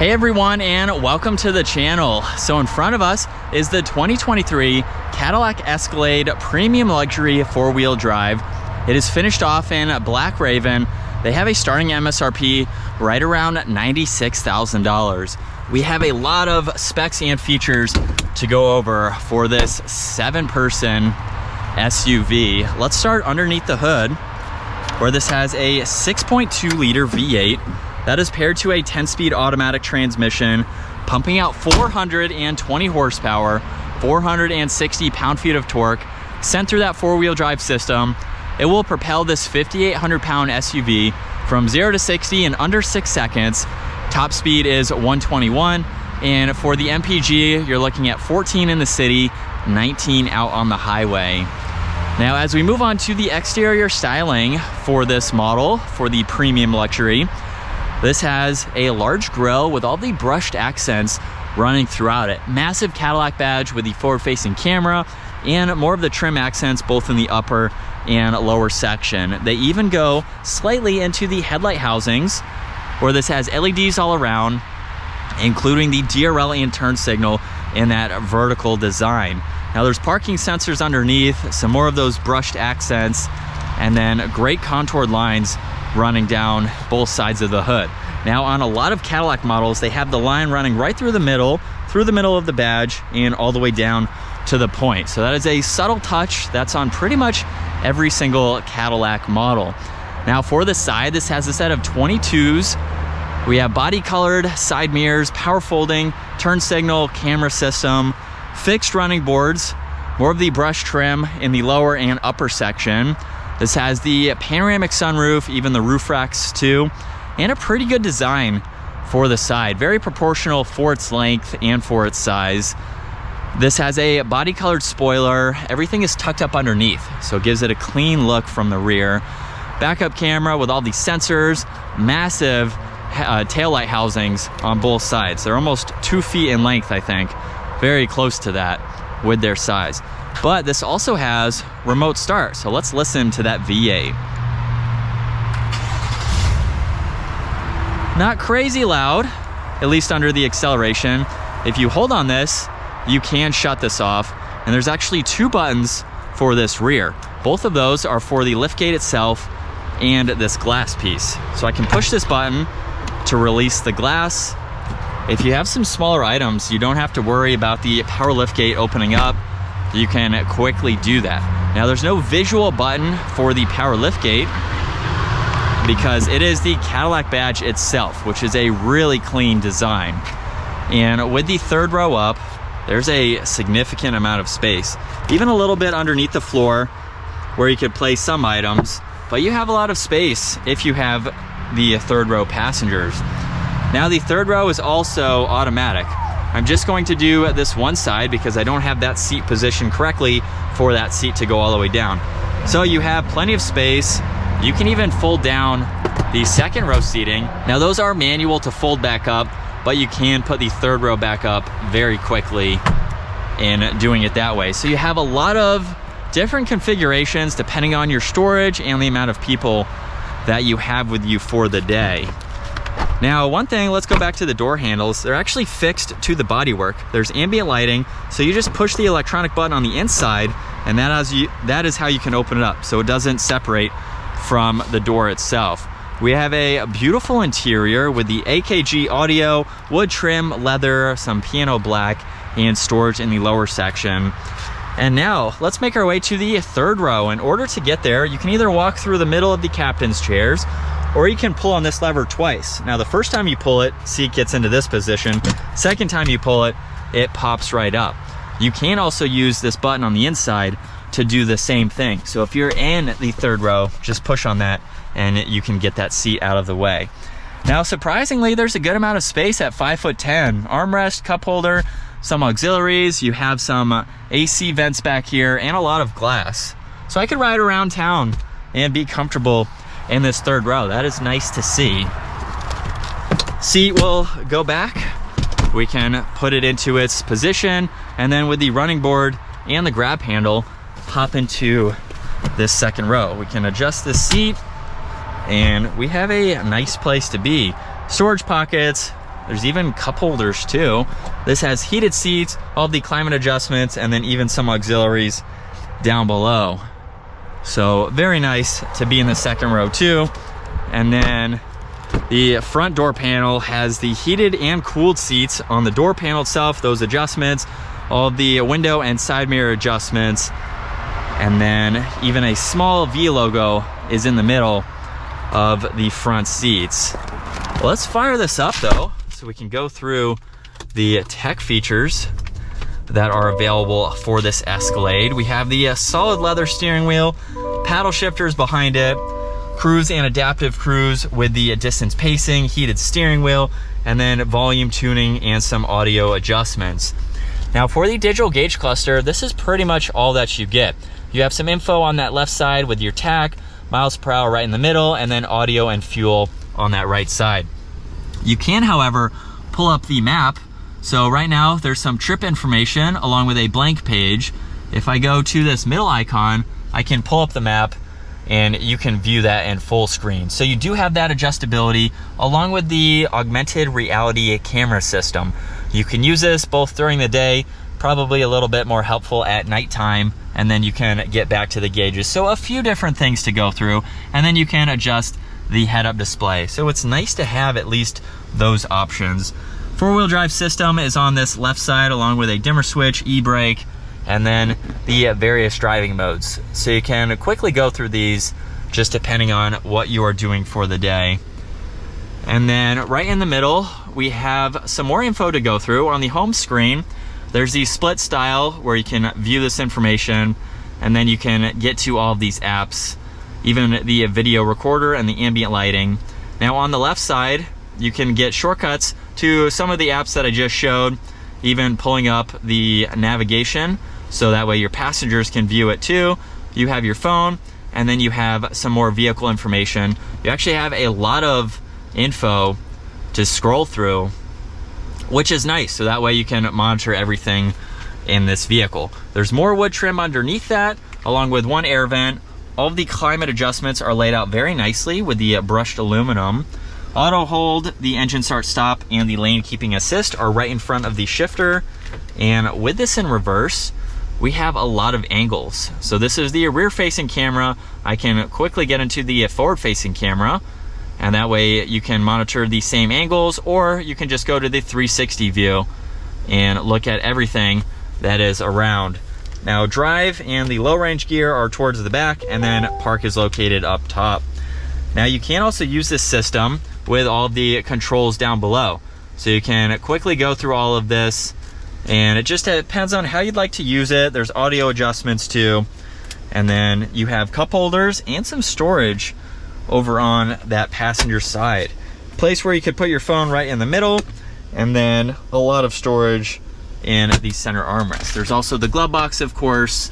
Hey everyone, and welcome to the channel. So in front of us is the 2023 Cadillac Escalade Premium Luxury four-wheel drive. It is finished off in Black Raven. They have a starting MSRP right around $96,000. We have a lot of specs and features to go over for this 7-person SUV. Let's start underneath the hood, where this has a 6.2 liter V8 that is paired to a 10-speed automatic transmission, pumping out 420 horsepower, 460 pound-feet of torque, sent through that four-wheel drive system. It will propel this 5,800-pound SUV from 0 to 60 in under 6 seconds. Top speed is 121, and for the MPG, you're looking at 14 in the city, 19 out on the highway. Now, as we move on to the exterior styling for this model, for the Premium Luxury, this has a large grille with all the brushed accents running throughout it. Massive Cadillac badge with the forward-facing camera and more of the trim accents both in the upper and lower section. They even go slightly into the headlight housings, where this has LEDs all around, including the DRL and turn signal in that vertical design. Now there's parking sensors underneath, some more of those brushed accents, and then great contoured lines running down both sides of the hood. Now on a lot of Cadillac models, they have the line running right through the middle of the badge and all the way down to the point. So that is a subtle touch that's on pretty much every single Cadillac model. Now for the side, this has a set of 22s. We have body colored side mirrors, power folding, turn signal, camera system, fixed running boards, more of the brush trim in the lower and upper section. This has the panoramic sunroof, even the roof racks too, and a pretty good design for the side. Very proportional for its length and for its size. This has a body colored spoiler. Everything is tucked up underneath, so it gives it a clean look from the rear. Backup camera with all these sensors, massive taillight housings on both sides. They're almost 2 feet in length, I think. Very close to that with their size. But this also has remote start, so let's listen to that V8. Not crazy loud, at least under the acceleration. If you hold on this, you can shut this off, and there's actually 2 buttons for this rear. Both of those are for the liftgate itself and this glass piece. So I can push this button to release the glass. If you have some smaller items, you don't have to worry about the power liftgate opening up. You can quickly do that. Now there's no visual button for the power liftgate because it is the Cadillac badge itself, which is a really clean design. And with the third row up, there's a significant amount of space, even a little bit underneath the floor where you could place some items, but you have a lot of space if you have the third row passengers. Now the third row is also automatic. I'm just going to do this one side because I don't have that seat positioned correctly for that seat to go all the way down. So you have plenty of space. You can even fold down the second row seating. Now those are manual to fold back up, but you can put the third row back up very quickly in doing it that way. So you have a lot of different configurations depending on your storage and the amount of people that you have with you for the day. Now, one thing, let's go back to the door handles. They're actually fixed to the bodywork. There's ambient lighting, so you just push the electronic button on the inside, and that is how you can open it up, so it doesn't separate from the door itself. We have a beautiful interior with the AKG audio, wood trim, leather, some piano black, and storage in the lower section. And now, let's make our way to the third row. In order to get there, you can either walk through the middle of the captain's chairs, or you can pull on this lever twice. Now the first time you pull it, seat gets into this position. Second time you pull it, it pops right up. You can also use this button on the inside to do the same thing. So if you're in the third row, just push on that and you can get that seat out of the way. Now surprisingly, there's a good amount of space at 5'10". Armrest, cup holder, some auxiliaries. You have some AC vents back here and a lot of glass. So I could ride around town and be comfortable in this third row. That is nice to see. Seat will go back. We can put it into its position, and then with the running board and the grab handle, hop into this second row. We can adjust the seat, and we have a nice place to be. Storage pockets, There's even cup holders too. This has heated seats, all the climate adjustments, and then even some auxiliaries down below. So very nice to be in the second row too. And then the front door panel has the heated and cooled seats on the door panel itself, those adjustments, all of the window and side mirror adjustments, and then even a small V logo is in the middle of the front seats. Let's fire this up though, so we can go through the tech features that are available for this Escalade. We have the solid leather steering wheel, paddle shifters behind it, cruise and adaptive cruise with the distance pacing, heated steering wheel, and then volume tuning and some audio adjustments. Now for the digital gauge cluster, this is pretty much all that you get. You have some info on that left side with your tach, miles per hour right in the middle, and then audio and fuel on that right side. You can, however, pull up the map. So right now there's some trip information along with a blank page. If I go to this middle icon, I can pull up the map and you can view that in full screen. So you do have that adjustability along with the augmented reality camera system. You can use this both during the day, probably a little bit more helpful at nighttime, and then you can get back to the gauges. So a few different things to go through, and then you can adjust the head-up display. So it's nice to have at least those options. Four-wheel drive system is on this left side along with a dimmer switch, e-brake, and then the various driving modes. So you can quickly go through these just depending on what you are doing for the day. And then right in the middle, we have some more info to go through. On the home screen, there's the split style where you can view this information, and then you can get to all of these apps, even the video recorder and the ambient lighting. Now on the left side, you can get shortcuts to some of the apps that I just showed, even pulling up the navigation, so that way your passengers can view it too. You have your phone, and then you have some more vehicle information. You actually have a lot of info to scroll through, which is nice, so that way you can monitor everything in this vehicle. There's more wood trim underneath that, along with one air vent. All of the climate adjustments are laid out very nicely with the brushed aluminum. Auto hold, the engine start stop, and the lane keeping assist are right in front of the shifter. And with this in reverse, we have a lot of angles. So this is the rear facing camera. I can quickly get into the forward facing camera, and that way you can monitor the same angles, or you can just go to the 360 view and look at everything that is around. Now drive and the low range gear are towards the back, and then park is located up top. Now you can also use this system with all of the controls down below. So you can quickly go through all of this, and it just depends on how you'd like to use it. There's audio adjustments too. And then you have cup holders and some storage over on that passenger side. Place where you could put your phone right in the middle, and then a lot of storage in the center armrest. There's also the glove box, of course.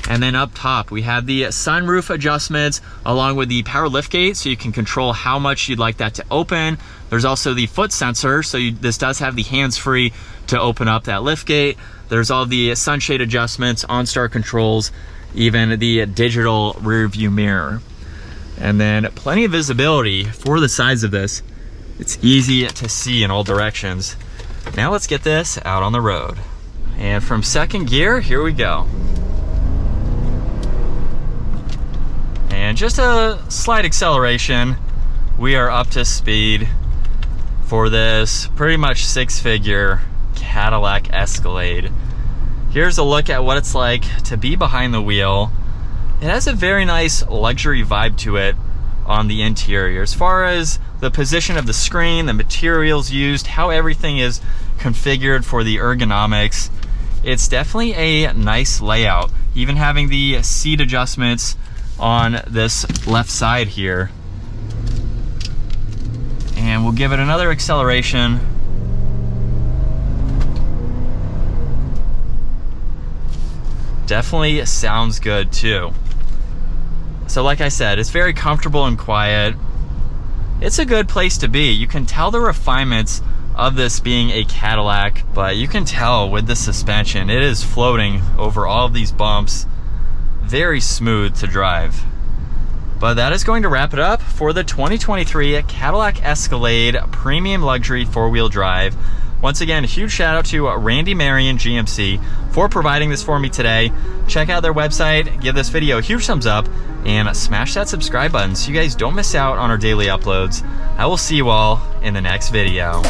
And then up top, we have the sunroof adjustments along with the power liftgate, so you can control how much you'd like that to open. There's also the foot sensor, so this does have the hands-free to open up that liftgate. There's all the sunshade adjustments, OnStar controls, even the digital rear view mirror. And then plenty of visibility for the size of this. It's easy to see in all directions. Now let's get this out on the road. And from second gear, here we go. And just a slight acceleration, we are up to speed for this pretty much six-figure Cadillac Escalade. Here's a look at what it's like to be behind the wheel. It has a very nice luxury vibe to it on the interior. As far as the position of the screen, the materials used, how everything is configured for the ergonomics, it's definitely a nice layout. Even having the seat adjustments on this left side here. And we'll give it another acceleration. Definitely sounds good too. So like I said, it's very comfortable and quiet. It's a good place to be. You can tell the refinements of this being a Cadillac, but you can tell with the suspension, it is floating over all of these bumps. Very smooth to drive. But that is going to wrap it up for the 2023 Cadillac Escalade Premium Luxury 4-wheel drive. Once again, a huge shout out to Randy Marion GMC for providing this for me today. Check out their website, give this video a huge thumbs up, and smash that subscribe button so you guys don't miss out on our daily uploads. I will see you all in the next video.